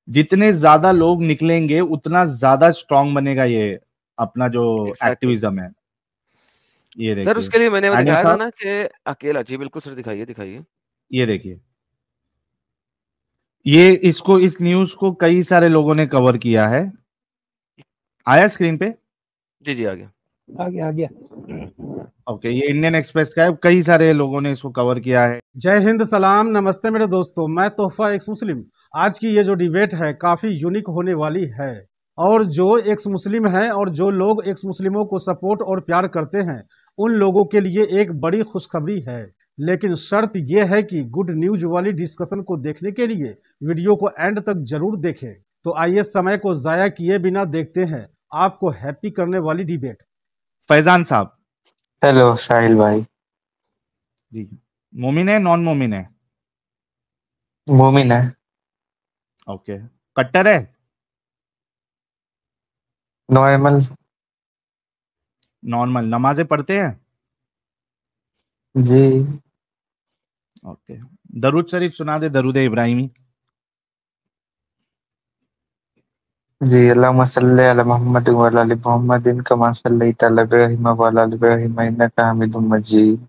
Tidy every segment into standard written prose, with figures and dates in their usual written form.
जितने ज्यादा लोग निकलेंगे उतना ज्यादा स्ट्रांग बनेगा ये अपना जो एग्जैक्टली। एक्टिविज्म है। ये सर देखिए उसके लिए मैंने आदिल दिखाया था साहब, ना कि अकेला, जी बिल्कुल सर, दिखाइए दिखाइए। ये देखिए, ये इसको, इस न्यूज को कई सारे लोगों ने कवर किया है। आया स्क्रीन पे? जी जी, आ गया। आ गया आ गया। ओके, ये इंडियन एक्सप्रेस का है, कई सारे लोगों ने इसको कवर किया है। जय हिंद, सलाम, नमस्ते मेरे दोस्तों। मैं तोहफा एक्स मुस्लिम। आज की ये जो डिबेट है काफी यूनिक होने वाली है। और जो एक्स मुस्लिम हैं और जो लोग एक्स मुस्लिमों को सपोर्ट और प्यार करते हैं, उन लोगों के लिए एक बड़ी खुशखबरी है। लेकिन शर्त यह है कि गुड न्यूज वाली डिस्कशन को देखने के लिए वीडियो को एंड तक जरूर देखें। तो आइए समय को जाया किए बिना देखते हैं आपको हैप्पी करने वाली डिबेट। फैजान साहब। हेलो साहिल भाई। जी, मोमिन है नॉन मोमिन है? मोमिन है। ओके, कट्टर है? नॉर्मल। नॉर्मल, नमाजें पढ़ते हैं? जी। ओके, दरूद शरीफ सुना दे, दरूद इब्राहिमी। जी, अल्लाहुम्मा सल्ली अला मुहम्मद व अला आलि मुहम्मदिन कमा सल्लैता अला इब्राहीम व अला आलि इब्राहीम इन्नका हमीदुम मजीद।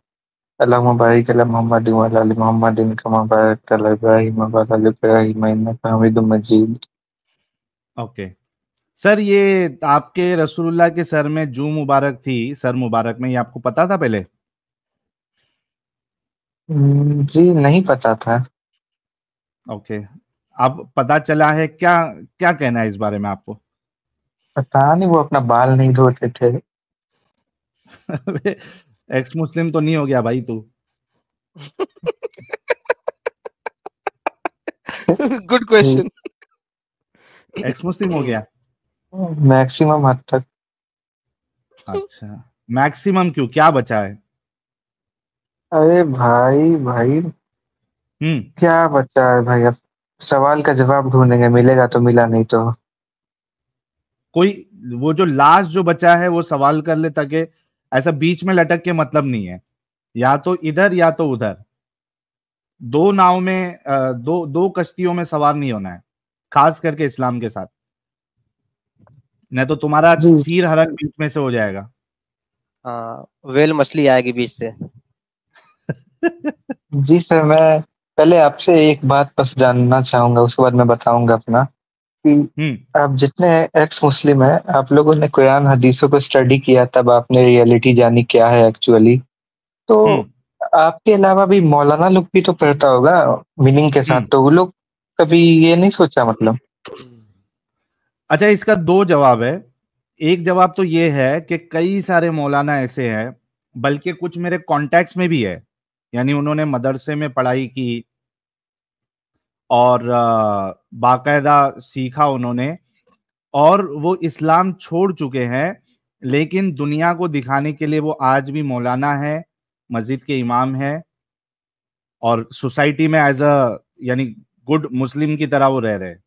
अल्लाहुम्मा बारिक अला मुहम्मद व अला आलि मुहम्मदिन कमा बारकता अला इब्राहीम व अला आलि इब्राहीम इन्नका हमीदुम मजीद। ओके सर, ये आपके रसूलुल्लाह के सर में जू मुबारक थी, सर मुबारक में, ये आपको पता था पहले? जी नहीं पता था। ओके, अब पता चला है, क्या क्या कहना है इस बारे में आपको? पता नहीं, वो अपना बाल नहीं धोते थे। एक्स मुस्लिम तो नहीं हो गया भाई तू? Good question. एक्स मुस्लिम हो गया? मैक्सिमम हद तक। अच्छा, मैक्सिमम क्यों, क्या बचा है? अरे भाई भाई, हम्म। क्या बचा है भाई? अब सवाल का जवाब ढूंढेंगे, मिलेगा तो मिला, नहीं तो। कोई, वो जो लास्ट जो बचा है वो सवाल कर ले, ताकि ऐसा बीच में लटक के मतलब नहीं है, या तो इधर या तो उधर। दो नाव में दो दो कश्तियों में सवार नहीं होना है, खास करके इस्लाम के साथ, नहीं तो तुम्हारा जी। चीर हरण बीच में से हो जाएगा। हाँ, वेल मछली आएगी बीच से। जी सर, मैं पहले आपसे एक बात बस जानना चाहूंगा, उसके बाद मैं बताऊंगा अपना कि हम्म। आप जितने एक्स मुस्लिम हैं, आप लोगों ने कुरान हदीसों को स्टडी किया, तब आपने रियलिटी जानी क्या है एक्चुअली। तो हम्म। आपके अलावा भी मौलाना लोग भी तो पढ़ता होगा मीनिंग के साथ, हम्म। तो वो लोग कभी ये नहीं सोचा मतलब? अच्छा, इसका दो जवाब है। एक जवाब तो ये है कि कई सारे मौलाना ऐसे हैं, बल्कि कुछ मेरे कॉन्टैक्ट्स में भी है, यानी उन्होंने मदरसे में पढ़ाई की और बाकायदा सीखा उन्होंने, और वो इस्लाम छोड़ चुके हैं, लेकिन दुनिया को दिखाने के लिए वो आज भी मौलाना है, मस्जिद के इमाम है, और सोसाइटी में एज अ, यानी गुड मुस्लिम की तरह वो रह रहे हैं।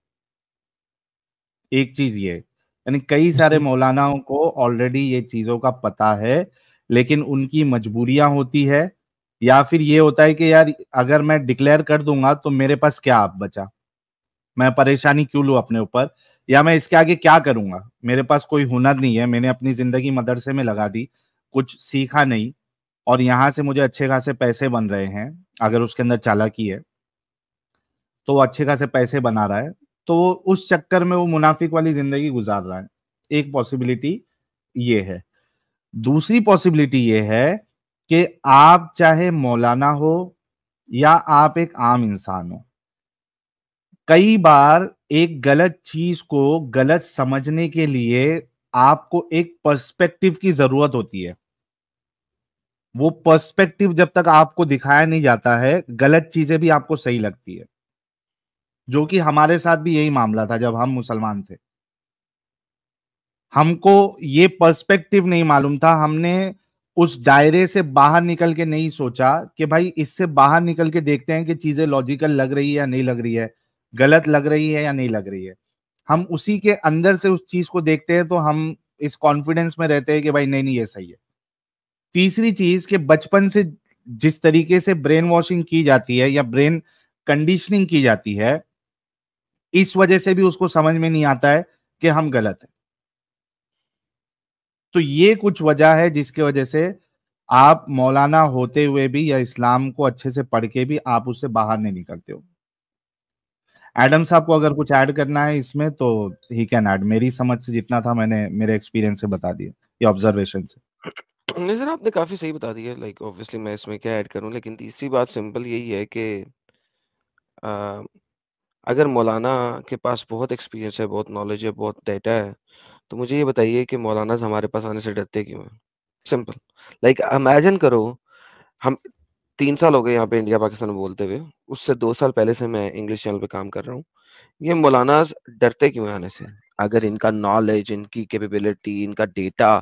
एक चीज ये, यानी कई सारे जी। मौलानाओं को ऑलरेडी ये चीजों का पता है, लेकिन उनकी मजबूरियां होती है, या फिर ये होता है कि यार अगर मैं डिक्लेयर कर दूंगा तो मेरे पास क्या आप बचा, मैं परेशानी क्यों लूं अपने ऊपर, या मैं इसके आगे क्या करूंगा, मेरे पास कोई हुनर नहीं है, मैंने अपनी जिंदगी मदरसे में लगा दी, कुछ सीखा नहीं, और यहां से मुझे अच्छे खासे पैसे बन रहे हैं, अगर उसके अंदर चालाकी है तो वो अच्छे खासे पैसे बना रहा है, तो वो उस चक्कर में वो मुनाफिक वाली जिंदगी गुजार रहा है। एक पॉसिबिलिटी ये है। दूसरी पॉसिबिलिटी ये है कि आप चाहे मौलाना हो या आप एक आम इंसान हो, कई बार एक गलत चीज को गलत समझने के लिए आपको एक पर्सपेक्टिव की जरूरत होती है। वो पर्सपेक्टिव जब तक आपको दिखाया नहीं जाता है, गलत चीजें भी आपको सही लगती है, जो कि हमारे साथ भी यही मामला था जब हम मुसलमान थे। हमको ये पर्सपेक्टिव नहीं मालूम था, हमने उस दायरे से बाहर निकल के नहीं सोचा कि भाई इससे बाहर निकल के देखते हैं कि चीजें लॉजिकल लग रही है या नहीं लग रही है, गलत लग रही है या नहीं लग रही है। हम उसी के अंदर से उस चीज को देखते हैं, तो हम इस कॉन्फिडेंस में रहते हैं कि भाई नहीं नहीं ये सही है। तीसरी चीज कि बचपन से जिस तरीके से ब्रेन वॉशिंग की जाती है या ब्रेन कंडीशनिंग की जाती है, इस वजह से भी उसको समझ में नहीं आता है कि हम गलत हैं। तो ये कुछ वजह है जिसकी वजह से आप मौलाना होते हुए भी या इस्लाम को अच्छे से पढ़ के भी आप उससे बाहर नहीं निकलते हो। एडम साहब को अगर कुछ ऐड करना है इसमें तो ही कैन ऐड। मेरी समझ से जितना था मैंने मेरे एक्सपीरियंस से बता दिया, ये ऑब्जर्वेशन से। नहीं सर, आपने काफ़ी सही बता दिया। लाइक ऑब्वियसली मैं इसमें क्या ऐड करूँ, लेकिन तीसरी बात सिंपल यही है कि अ, अगर मौलाना के पास बहुत एक्सपीरियंस है, बहुत नॉलेज है, बहुत डेटा है, तो मुझे ये बताइए कि मौलानाज़ हमारे पास आने से डरते क्यों हैं? सिंपल। लाइक इमेजिन करो, हम 3 साल हो गए यहाँ पे इंडिया पाकिस्तान में बोलते हुए, उससे 2 साल पहले से मैं इंग्लिश चैनल पे काम कर रहा हूँ। ये मौलानाज़ डरते क्यों हैं आने से? अगर इनका नॉलेज, इनकी कैपेबिलिटी, इनका डेटा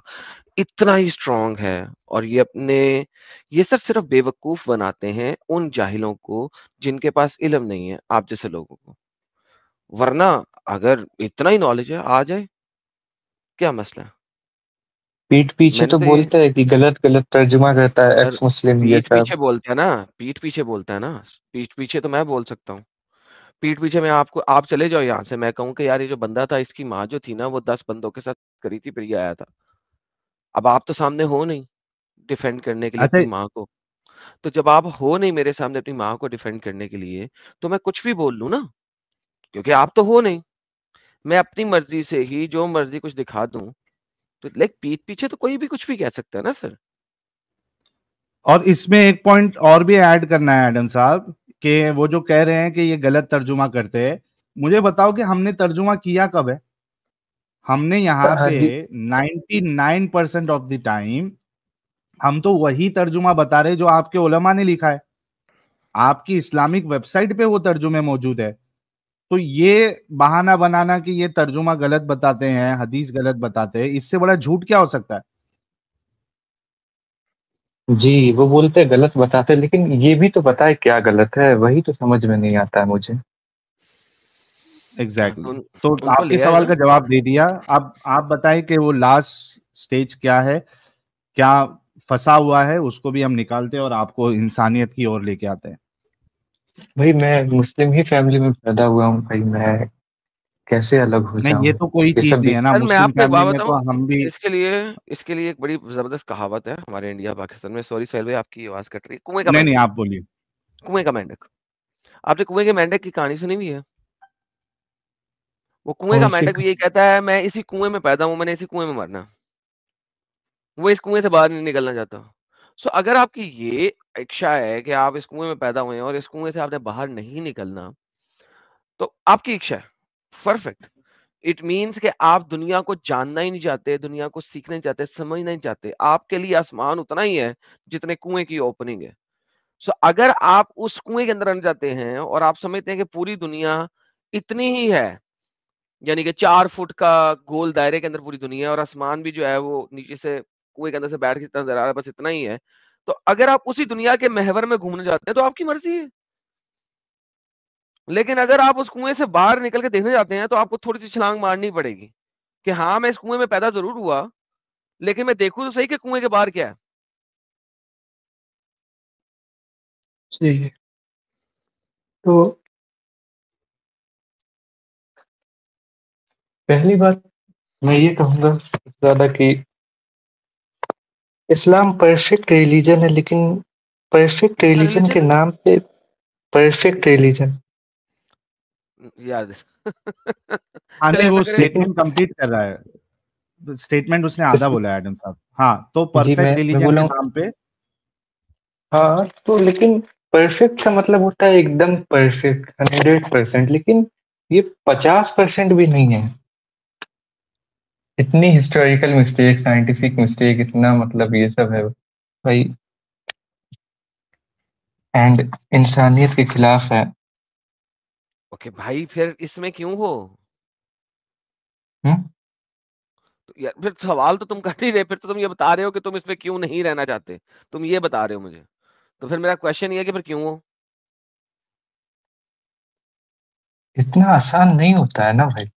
इतना ही स्ट्रॉन्ग है, और ये सर सिर्फ बेवकूफ़ बनाते हैं उन जाहिलों को जिनके पास इल्म नहीं है, आप जैसे लोगों को। वरना अगर इतना ही नॉलेज है, आ जाए, क्या मसला है? पीठ पीछे मैंने तो तो ये बोलता है कि गलत गलत तर्जुमा करता है सर एक्स मुस्लिम ये पीठ सब। पीछे बोलते हैं ना, पीठ पीछे बोलता है ना, पीठ पीछे तो मैं बोल सकता हूँ। पीठ पीछे मैं आप चले जाओ यहाँ से, मैं कहूँ कि यार ये जो बंदा था, इसकी माँ जो थी ना, वो 10 बंदों के साथ करी थी, फिर ये आया था। अब आप तो सामने हो नहीं डिफेंड करने के लिए अच्छा, अपनी माँ को। तो जब आप हो नहीं मेरे सामने अपनी माँ को डिफेंड करने के लिए, तो मैं कुछ भी बोल लूँ ना, क्योंकि आप तो हो नहीं। मैं अपनी मर्ज़ी से ही जो मर्ज़ी कुछ दिखा दूँ, तो लाइक पीठ पीछे तो कोई भी कुछ भी कह सकता है ना सर। और इसमें एक पॉइंट और भी ऐड करना है एडम साहब, कि वो जो कह रहे हैं कि ये गलत तर्जुमा करते हैं, मुझे बताओ कि हमने तर्जुमा किया कब है? हमने यहाँ पे 99% ऑफ द टाइम हम तो वही तर्जुमा बता रहे जो आपके उलमा ने लिखा है, आपकी इस्लामिक वेबसाइट पे वो तर्जुमे मौजूद है। तो ये बहाना बनाना कि ये तर्जुमा गलत बताते हैं, हदीस गलत बताते हैं, इससे बड़ा झूठ क्या हो सकता है? जी, वो बोलते हैं गलत बताते हैं, लेकिन ये भी तो बताए क्या गलत है, वही तो समझ में नहीं आता है मुझे। एग्जैक्टली तो तो उनको आपके ले आए सवाल ना। का जवाब दे दिया। अब आप बताएं कि वो लास्ट स्टेज क्या है, क्या फंसा हुआ है, उसको भी हम निकालते हैं और आपको इंसानियत की ओर लेके आते हैं। भाई मैं मुस्लिम ही फैमिली में पैदा हुआ हूँ भाई, मैं कैसे अलग हो नहीं, ये जाऊँ? तो कोई ये चीज सब नहीं भी है ना, सर मैं मुस्लिम आपको एक फैमिली बात में बताऊँ, तो हम भी। इसके लिए एक बड़ी ज़बरदस्त कहावत है हमारे इंडिया पाकिस्तान में। सॉरी साहिल भाई, आपकी आवाज़ कट रही है। कुएँ का नहीं नहीं, मेंढक, आप बोलिए। कुएँ का मेंढक। आपने कुएँ के मेंढक की कहानी सुनी हुई है? वो कुएँ का कौन सी मेंढक भी यही कहता है, मैं इसी कुएँ में पैदा हूँ, मैंने इसी कुएँ में मरना है। वो इस कुएँ से बाहर नहीं निकलना चाहता। सो अगर आपकी ये इच्छा है कि आप इस कुएँ में पैदा हुए हैं और इस कुएँ से आपने बाहर नहीं निकलना, तो आपकी इच्छा है, परफेक्ट। इट मीन्स कि आप दुनिया को जानना ही नहीं चाहते, दुनिया को सीखना नहीं चाहते, समझना नहीं चाहते। आपके लिए आसमान उतना ही है जितने कुएँ की ओपनिंग है। सो अगर आप उस कुएँ के अंदर आना चाहते हैं और आप समझते हैं कि पूरी दुनिया इतनी ही है, यानी कि 4 फुट का गोल दायरे के अंदर पूरी दुनिया है, और आसमान भी जो है वो नीचे से कुएँ के अंदर से बैठ के इतना नज़र आ रहा है, बस इतना ही है। तो अगर आप उसी दुनिया के महवर में घूमने जाते हैं, तो आपकी मर्ज़ी है। लेकिन अगर आप उस कुएँ से बाहर निकल के देखने जाते हैं, तो आपको थोड़ी-सी छलांग मारनी पड़ेगी कि हाँ, मैं इस कुएँ में पैदा ज़रूर हुआ, लेकिन मैं देखूँ तो सही कि कुएँ के बाहर क्या है। चाहिए? तो पहली बात मैं ये कहूँगा सबसे ज़्यादा कि इस्लाम परफेक्ट रिलीजन है, लेकिन परफेक्ट किसका रिलीजन के रिलीजन है? नाम पे परफेक्ट रिलीजन। याद हाँ चलिए नहीं, ऐसा वो करें। लेकिन स्टेटमेंट कंप्लीट कर रहा है, स्टेटमेंट उसने आधा इस बोला है एडम साहब। हाँ, तो जी परफेक्ट मैं रिलीजन बोला के हूँ। नाम पे। हाँ, तो लेकिन परफेक्ट का मतलब होता है एकदम परफेक्ट 100%, लेकिन ये 50% भी नहीं है। इतनी हिस्टोरिकल मिस्टेक, साइंटिफिक मिस्टेक, इतना मतलब ये सब है भाई, एंड इंसानियत के खिलाफ है। ओके भाई, फिर इसमें क्यों हो? हम्म? तो यार फिर सवाल तो तुम कर नहीं रहे, फिर तो तुम ये बता रहे हो कि तुम इसमें क्यों नहीं रहना चाहते। तुम ये बता रहे हो मुझे। तो फिर मेरा क्वेश्चन ये है कि फिर क्यों हो? इतना आसान नहीं होता है ना भाई।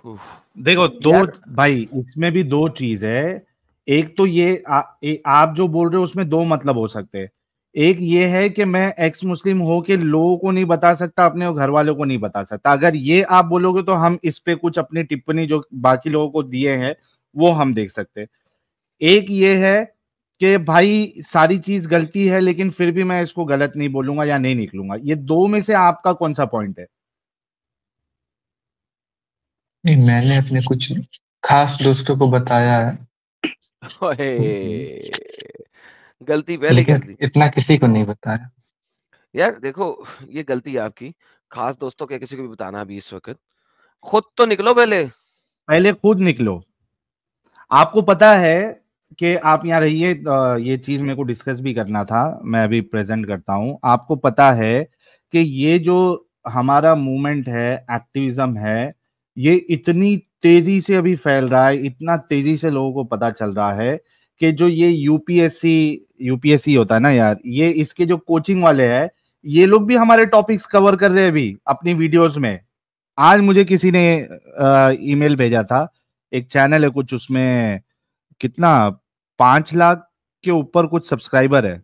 उफ, देखो दो, यार भाई इसमें भी दो चीज है। एक तो ये आप जो बोल रहे हो उसमें दो मतलब हो सकते हैं। एक ये है कि मैं एक्स मुस्लिम हो के लोगों को नहीं बता सकता, अपने और घर वालों को नहीं बता सकता। अगर ये आप बोलोगे तो हम इस पे कुछ अपनी टिप्पणी जो बाकी लोगों को दिए हैं वो हम देख सकते। एक ये है कि भाई सारी चीज गलती है लेकिन फिर भी मैं इसको गलत नहीं बोलूंगा या नहीं निकलूंगा। ये दो में से आपका कौन सा पॉइंट है? नहीं, मैंने अपने कुछ खास दोस्तों को बताया है, ओए, गलती पहले कर लेकिन दी इतना किसी को नहीं बताया। यार। देखो, ये गलती है आपकी, खास दोस्तों के किसी को भी बताना अभी इस वक्त। खुद तो निकलो पहले। पहले खुद निकलो। आपको पता है कि आप यहाँ रहिए, ये चीज मेरे को डिस्कस भी करना था, मैं अभी प्रेजेंट करता हूँ। आपको पता है कि ये जो हमारा मूवमेंट है, एक्टिविज्म है, ये इतनी तेजी से अभी फैल रहा है, इतना तेजी से लोगों को पता चल रहा है कि जो ये यूपीएससी होता है ना यार, ये इसके जो कोचिंग वाले हैं, ये लोग भी हमारे टॉपिक्स कवर कर रहे हैं अभी अपनी वीडियोस में। आज मुझे किसी ने ईमेल भेजा था, एक चैनल है कुछ, उसमें कितना 5 लाख के ऊपर कुछ सब्सक्राइबर है।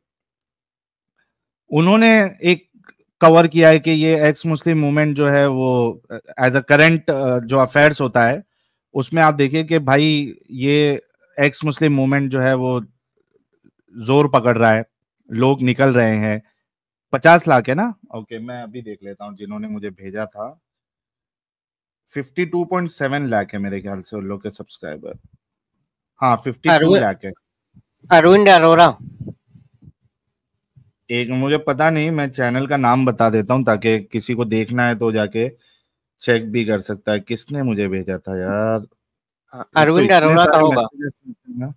उन्होंने एक कवर किया है कि ये एक्स मुस्लिम मूवमेंट जो है वो एज अ करंट जो अफेयर्स होता है उसमें आप देखिए कि भाई ये एक्स मुस्लिम मूवमेंट जो है वो जोर पकड़ रहा है, लोग निकल रहे हैं। 50 लाख है ना? ओके, मैं अभी देख लेता हूँ जिन्होंने मुझे भेजा था। 52.7 लाख है मेरे ख्याल से उन लोग के सब्सक्राइबर। हाँ, 52 लाख है। अरविंद अरोड़ा। एक मुझे पता नहीं, मैं चैनल का नाम बता देता हूँ ताकि किसी को देखना है तो जाके चेक भी कर सकता है। किसने मुझे भेजा था यार? एक तो अरविंद इतने अरोड़ा का सारे होगा। मैसेजेस ना,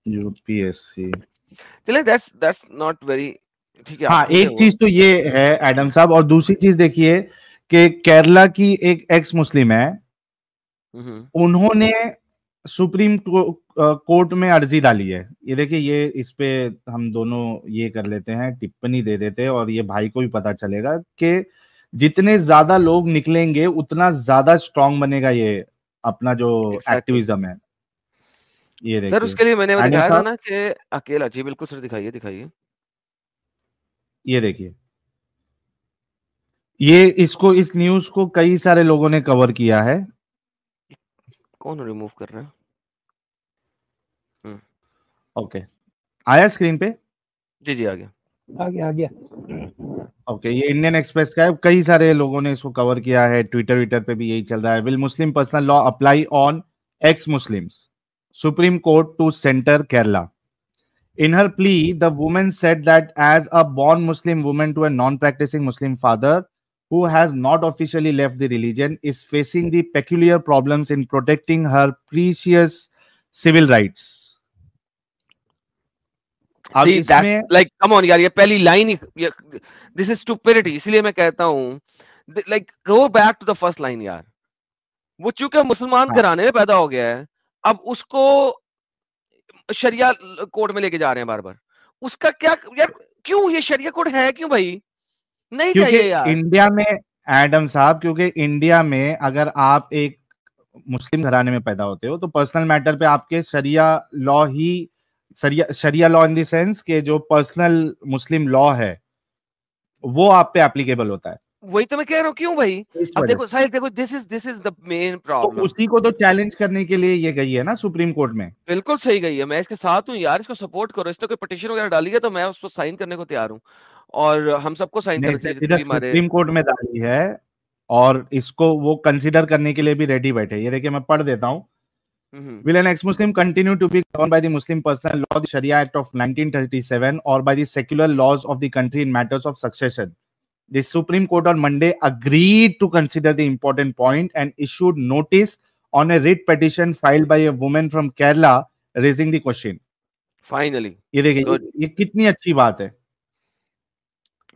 यूपीएससी। चलिए, दैट्स नॉट वेरी ठीक है, हाँ, आपकी है एक वो। चीज तो ये है एडम साहब, और दूसरी चीज देखिए कि केरला की एक एक्स मुस्लिम है, उन्होंने सुप्रीम कोर्ट में अर्जी डाली है। ये देखिए, ये इस पे हम दोनों ये कर लेते हैं, टिप्पणी दे देते हैं, और ये भाई को भी पता चलेगा कि जितने ज्यादा लोग निकलेंगे उतना ज्यादा स्ट्रांग बनेगा ये अपना जो एग्जैक्टली। एक्टिविज्म है। ये सर, देखिए उसके लिए मैंने वो एडम दिखाया था साहब, ना कि अकेला। जी बिल्कुल सर, दिखाइए दिखाइए। ये देखिए, ये इसको, इस न्यूज को कई सारे लोगों ने कवर किया है। कौन रिमूव कर रहा है? ओके, आया स्क्रीन पे? जी जी, आ गया। आ गया। ओके, ये इंडियन एक्सप्रेस का है, कई सारे लोगों ने इसको कवर किया है, ट्विटर ट्विटर पे भी यही चल रहा है। Will Muslim personal law apply on ex Muslims, supreme court to centre Kerala. In her plea, the woman said that as a born Muslim woman to a non-practicing Muslim father who has not officially left the religion is facing the peculiar problems in protecting her precious civil rights. अब See, that's इसमें like, come on यार, ये पहली line ही, this is stupidity. इसलिए मैं कहता हूँ, like go back to the first line यार। वो चूंकि मुसलमान हाँ, घराने में पैदा हो गया है, अब उसको शरिया कोड में लेके जा रहे हैं बार बार। उसका क्या यार? क्यों ये शरिया कोड है क्यों भाई? नहीं क्योंकि चाहिए यार। इंडिया में, एडम साहब, क्योंकि इंडिया में अगर आप एक मुस्लिम घराने में पैदा होते हो तो पर्सनल मैटर पे आपके शरिया लॉ ही, शरिया लॉ इन द सेंस के जो पर्सनल मुस्लिम लॉ है वो आप पे एप्लीकेबल होता है। वही तो मैं कह रहा हूँ, क्यों भाई? इस अब वजह देखो से साहिल, देखो, दिस इज द मेन तो प्रॉब्लम। उसी को तो चैलेंज करने के लिए ये गई है ना सुप्रीम कोर्ट में। बिल्कुल सही गई है, मैं इसके साथ हूँ यार। इसको सपोर्ट करो। इसने कोई पिटीशन वगैरह डाली है तो मैं उसको साइन करने को तैयार हूँ, और हम सबको साइन ने करना इसे चाहिए सीधा जितने भी हमारे। सुप्रीम कोर्ट में डाली है और इसको वो कंसीडर करने के लिए भी रेडी बैठे। ये देखिए, मैं पढ़ देता हूँ। Will an ex-Muslim continue to be governed by the Muslim Personal Law, the Sharia Act of 1937, or by the secular laws of the country in matters of succession? The Supreme Court on Monday agreed to consider the important point and issued notice on a writ petition filed by a woman from Kerala raising the question. Finally ये देखिए, good. ये कितनी अच्छी बात है।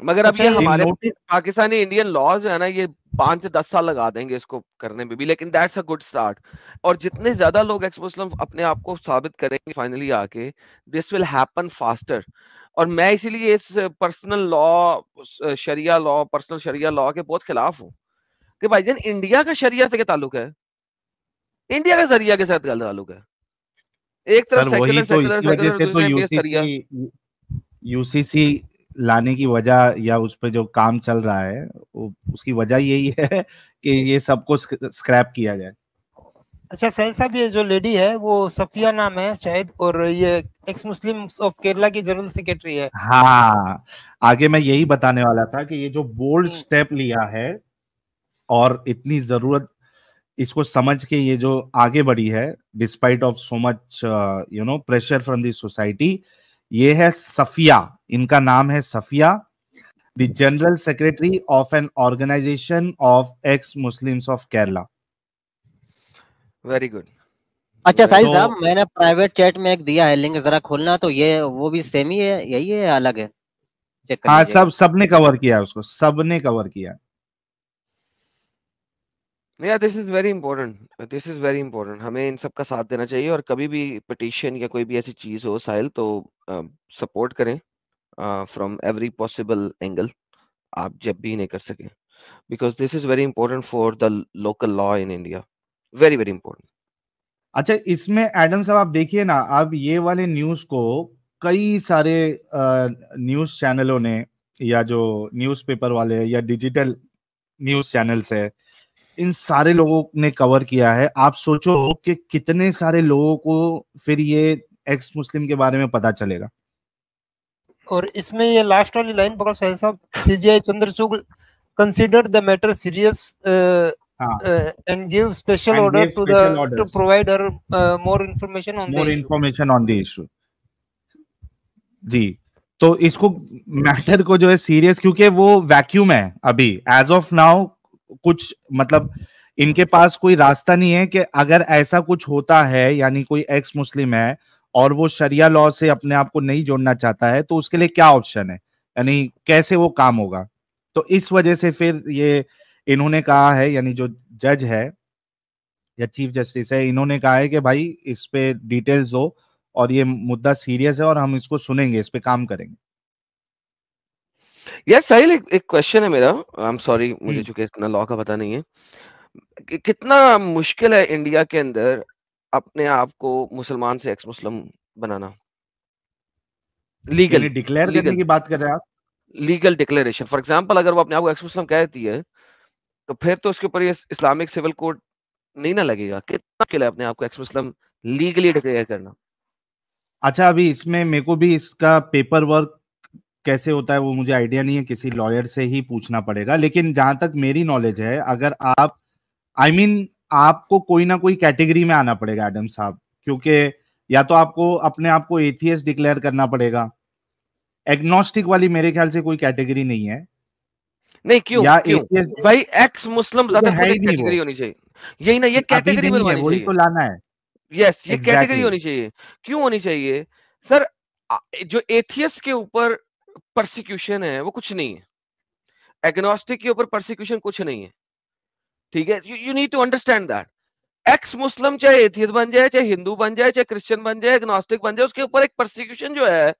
मगर अब अच्छा, ये ये हमारे नोटिस, पाकिस्तानी इंडियन लॉज जो है ना, ये 5 से 10 साल लगा देंगे इसको करने में भी, लेकिन दैट्स अ गुड स्टार्ट। और जितने ज्यादा लोग एक्स मुस्लिम अपने आप को साबित करेंगे फाइनली आके, दिस विल हैपन फास्टर। और मैं इसीलिए इस पर्सनल लॉ, शरिया लॉ, पर्सनल शरिया लॉ के बहुत खिलाफ हूँ कि भाईजान, इंडिया का शरिया से क्या ताल्लुक है? इंडिया का शरिया के साथ क्या ताल्लुक है? एक तरफ सर वही सेकुलर तो, सेकुलर इसी वजह सेकुलर, से तो दूसरे पे शरिया। यूसीसी यूसीसी लाने की वजह या उस पे जो काम चल रहा है उसकी वजह यही है कि ये सबको स्क्रैप किया जाए। अच्छा सैल साहब, ये जो लेडी है वो सफिया नाम है शायद, और ये एक्स मुस्लिम ऑफ केरला की जनरल सेक्रेटरी है। हाँ, आगे मैं यही बताने वाला था कि ये जो बोल्ड स्टेप लिया है और इतनी जरूरत इसको समझ के ये जो आगे बढ़ी है despite of so much pressure from the society, ये है सफिया। इनका नाम है Safiya, the general secretary of an organization of ex Muslims of Kerala. Very good. अच्छा साहिल तो साहब, मैंने प्राइवेट चैट में एक दिया है लिंक, जरा खोलना। तो ये वो भी सेम ही है, यही है या अलग है? चेक कर हाँ, लीजिएगा। सबने कवर किया है उसको, सबने कवर किया है। Yeah, this is very important. This is very important. हमें इन सब का साथ देना चाहिए, और कभी भी पिटीशन या कोई भी ऐसी चीज हो साहिल, तो सपोर्ट करें फ्रॉम एवरी पॉसिबल एंगल, आप जब भी नहीं कर सके, because this is very important for the local law in India, very very important. अच्छा, इसमें एडम साहब आप देखिए ना, अब ये वाले न्यूज को कई सारे न्यूज चैनलों ने या जो न्यूज़पेपर वाले या डिजिटल न्यूज चैनल्स है, इन सारे लोगों ने कवर किया है। आप सोचो कि कितने सारे लोगों को फिर ये एक्स मुस्लिम के बारे में पता चलेगा। और इसमें ये लास्ट वाली लाइन पकड़ सैल साहब, CGI Chandrachud consider the matter serious and give special order to provide her more information on the issue. जी, तो इसको मैटर को जो है सीरियस, क्योंकि वो वैक्यूम है अभी एज ऑफ नाउ, कुछ मतलब इनके पास कोई रास्ता नहीं है कि अगर ऐसा कुछ होता है, यानी कोई एक्स मुस्लिम है और वो शरिया लॉ से अपने आप को नहीं जोड़ना चाहता है, तो उसके लिए क्या ऑप्शन है, यानी कैसे वो काम होगा। तो इस वजह से फिर ये इन्होंने कहा है, यानी जो जज है या चीफ जस्टिस है, इन्होंने कहा है कि भाई इस पे डिटेल्स दो और ये मुद्दा सीरियस है और हम इसको सुनेंगे, इस पे काम करेंगे। यार साहिल, एक क्वेश्चन है मेरा, आई एम सॉरी, मुझे चूंकि इतना लॉ का पता नहीं है, कितना मुश्किल है इंडिया के अंदर अपने आप को मुसलमान से एक्स मुस्लिम बनाना? लीगल डिक्लेयर करने की बात कर रहे हैं आप? लीगल डिक्लेरेशन, फॉर एग्जांपल, अगर वो अपने आप को एक्स मुस्लिम कहती है, तो फिर तो उसके ऊपर ये इस्लामिक सिविल कोड नहीं ना लगेगा। कितना मुश्किल है अपने आप को एक्स मुस्लिम लीगली डिक्लेयर करना। अच्छा, अभी इसमें मेरे को भी इसका पेपर वर्क कैसे होता है वो मुझे आइडिया नहीं है, किसी लॉयर से ही पूछना पड़ेगा। लेकिन जहां तक मेरी नॉलेज है, अगर आप आपको कोई ना कोई कैटेगरी में आना पड़ेगा एडम साहब, क्योंकि या तो आपको अपने आप को एथियस्ट डिक्लेयर करना पड़ेगा। एग्नोस्टिक वाली मेरे ख्याल से कोई कैटेगरी नहीं है। नहीं, क्यों या क्यों भाई, एक्स मुस्लिम ज्यादा कैटेगरी होनी चाहिए, यही ना, ये कैटेगरी बनवानी वही चाहिए, तो लाना है। यस, ये कैटेगरी होनी चाहिए। क्यों होनी चाहिए सर? जो एथियस्ट के ऊपर परसिक्यूशन है वो कुछ नहीं है, एग्नोस्टिक के ऊपर परसिक्यूशन कुछ नहीं है, ठीक है? You need to understand that. Ex Muslim चाहे एथियस्ट बन जाए, चाहे हिंदू बन जाए, चाहे क्रिश्चियन बन जाए, एग्नोस्टिक बन जाए, उसके ऊपर एक परसिक्यूशन जो है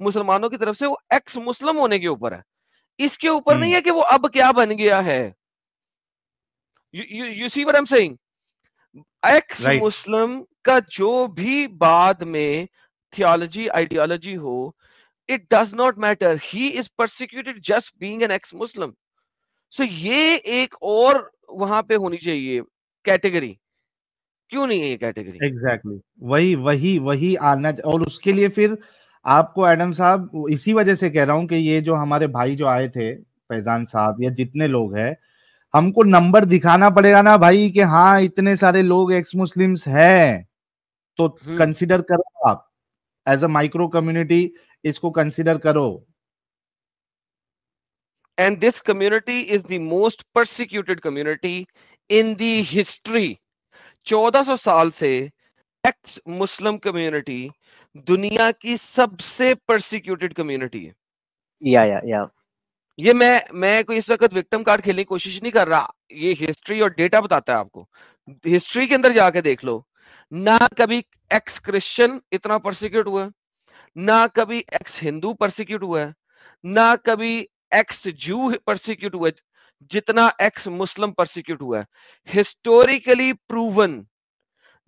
मुसलमानों की तरफ से, वो एक्स मुस्लिम होने के ऊपर है, इसके ऊपर नहीं है कि वो अब क्या बन गया है। You see what I am saying? X मुस्लिम का जो भी बाद में थियोलॉजी आइडियोलॉजी हो, it does not matter, he is persecuted just being an ex muslim. So ये एक और वहां पे होनी चाहिए कैटेगरी, क्यों नहीं है ये कैटेगरी? एग्जैक्टली, वही आना। और उसके लिए फिर आपको एडम साहब, इसी वजह से कह रहा हूं कि ये जो हमारे भाई जो आए थे, फैजान साहब या जितने लोग हैं, हमको नंबर दिखाना पड़ेगा ना भाई कि हाँ इतने सारे लोग एक्स मुस्लिम्स हैं, तो कंसीडर करो आप एज अ माइक्रो कम्युनिटी, इसको कंसीडर करो। And this community is the most persecuted community in the history. 1400 साल से एक्स मुस्लिम कम्युनिटी दुनिया की सबसे परसिक्यूटेड कम्युनिटी है। या ये मैं कोई इस वक्त विक्टिम कार्ड खेलने की कोशिश नहीं कर रहा, ये हिस्ट्री और डेटा बताता है आपको। हिस्ट्री के अंदर जाके देख लो, ना कभी एक्स क्रिश्चियन इतना परसिक्यूट हुआ है, ना कभी एक्स हिंदू परसिक्यूट हुआ है, ना कभी एक्स जू परसिक्यूट हुआ है जितना एक्स मुस्लिम परसिक्यूट हुआ है। Historically proven,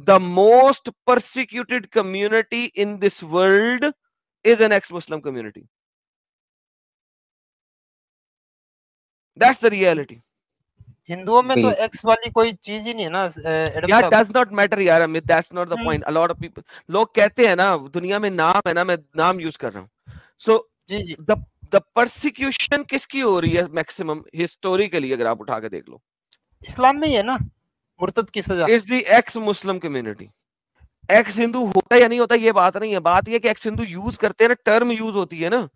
the most persecuted community in this world is an ex-Muslim community. That's the reality. हिंदुओं में तो एक्स वाली कोई चीज ही नहीं है ना यार, डज नॉट मैटर यार Amit, that's not the point. A lot of people, लोग कहते हैं ना, दुनिया में नाम है ना, मैं नाम यूज कर रहा हूँ। सो द परसिक्यूशन किसकी हो रही है मैक्सिमम हिस्टोरिकली, अगर आप उठा के देख लो, इस्लाम में ही है ना मुर्तद की सजा। Is the x Muslim community. X Hindu होता या नहीं होता ये बात नहीं है, बात ये कि एक्स हिंदू यूज करते हैं ना, टर्म यूज होती है ना।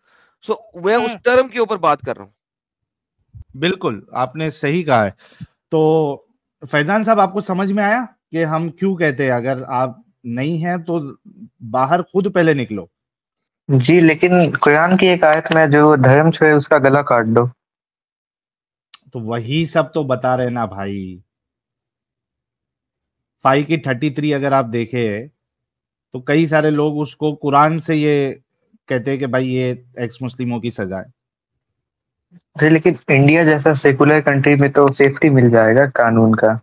सो मैं उस टर्म के ऊपर बात कर रहा हूँ। बिल्कुल आपने सही कहा है। तो फैजान साहब, आपको समझ में आया कि हम क्यों कहते हैं अगर आप नहीं हैं तो बाहर खुद पहले निकलो? जी, लेकिन कुरान की एक आयत में जो धर्म छोड़े उसका गला काट दो। तो वही सब तो बता रहे ना भाई। 5 की 33 अगर आप देखे तो कई सारे लोग उसको कुरान से ये कहते हैं कि भाई ये एक्स मुस्लिमों की सजा है। जी, लेकिन इंडिया जैसा सेकुलर कंट्री में तो सेफ्टी मिल जाएगा कानून का।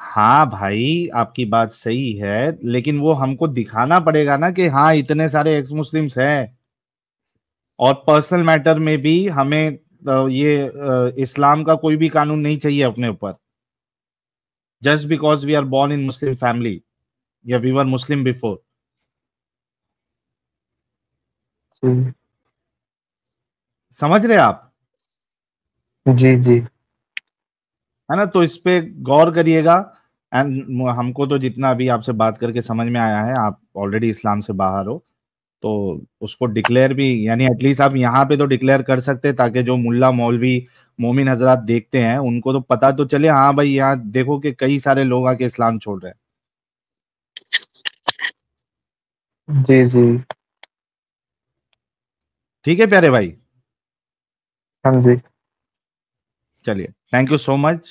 हाँ भाई, आपकी बात सही है, लेकिन वो हमको दिखाना पड़ेगा ना कि हाँ इतने सारे एक्स मुस्लिम्स हैं। और पर्सनल मैटर में भी हमें ये इस्लाम का कोई भी कानून नहीं चाहिए अपने ऊपर, just because we are born in Muslim family या वी वर मुस्लिम बिफोर। समझ रहे आप? जी जी, है ना? तो इस पे गौर करिएगा। एंड हमको तो जितना अभी आपसे बात करके समझ में आया है, आप ऑलरेडी इस्लाम से बाहर हो, तो उसको डिक्लेयर भी, यानी एटलीस्ट आप यहाँ पे तो डिक्लेयर कर सकते हैं, ताकि जो मुल्ला मौलवी मोमिन हजरात देखते हैं उनको तो पता तो चले, हाँ भाई यहाँ देखो कि कई सारे लोग आके इस्लाम छोड़ रहे हैं। जी जी, ठीक है प्यारे भाई? हाँ जी। चलिए, थैंक यू सो मच।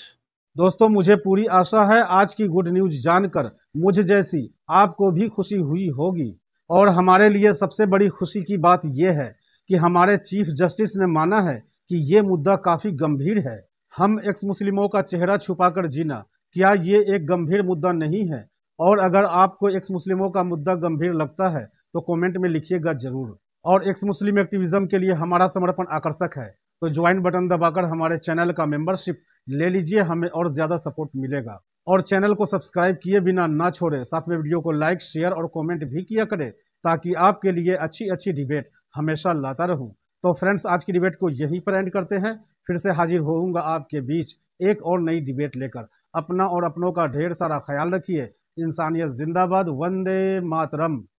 दोस्तों, मुझे पूरी आशा है आज की गुड न्यूज जानकर मुझ जैसी आपको भी खुशी हुई होगी। और हमारे लिए सबसे बड़ी खुशी की बात यह है कि हमारे चीफ जस्टिस ने माना है कि ये मुद्दा काफी गंभीर है। हम एक्स मुस्लिमों का चेहरा छुपाकर जीना, क्या ये एक गंभीर मुद्दा नहीं है? और अगर आपको एक्स मुस्लिमों का मुद्दा गंभीर लगता है तो कमेंट में लिखिएगा जरूर। और एक्स मुस्लिम एक्टिविज्म के लिए हमारा समर्पण आकर्षक है, तो ज्वाइन बटन दबाकर हमारे चैनल का मेंबरशिप ले लीजिए, हमें और ज्यादा सपोर्ट मिलेगा। और चैनल को सब्सक्राइब किए बिना ना छोड़े, साथ में वीडियो को लाइक शेयर और कमेंट भी किया करें, ताकि आपके लिए अच्छी अच्छी डिबेट हमेशा लाता रहूं। तो फ्रेंड्स, आज की डिबेट को यहीं पर एंड करते हैं। फिर से हाजिर होऊंगा आपके बीच एक और नई डिबेट लेकर। अपना और अपनों का ढेर सारा ख्याल रखिए। इंसानियत जिंदाबाद, वंदे मातरम।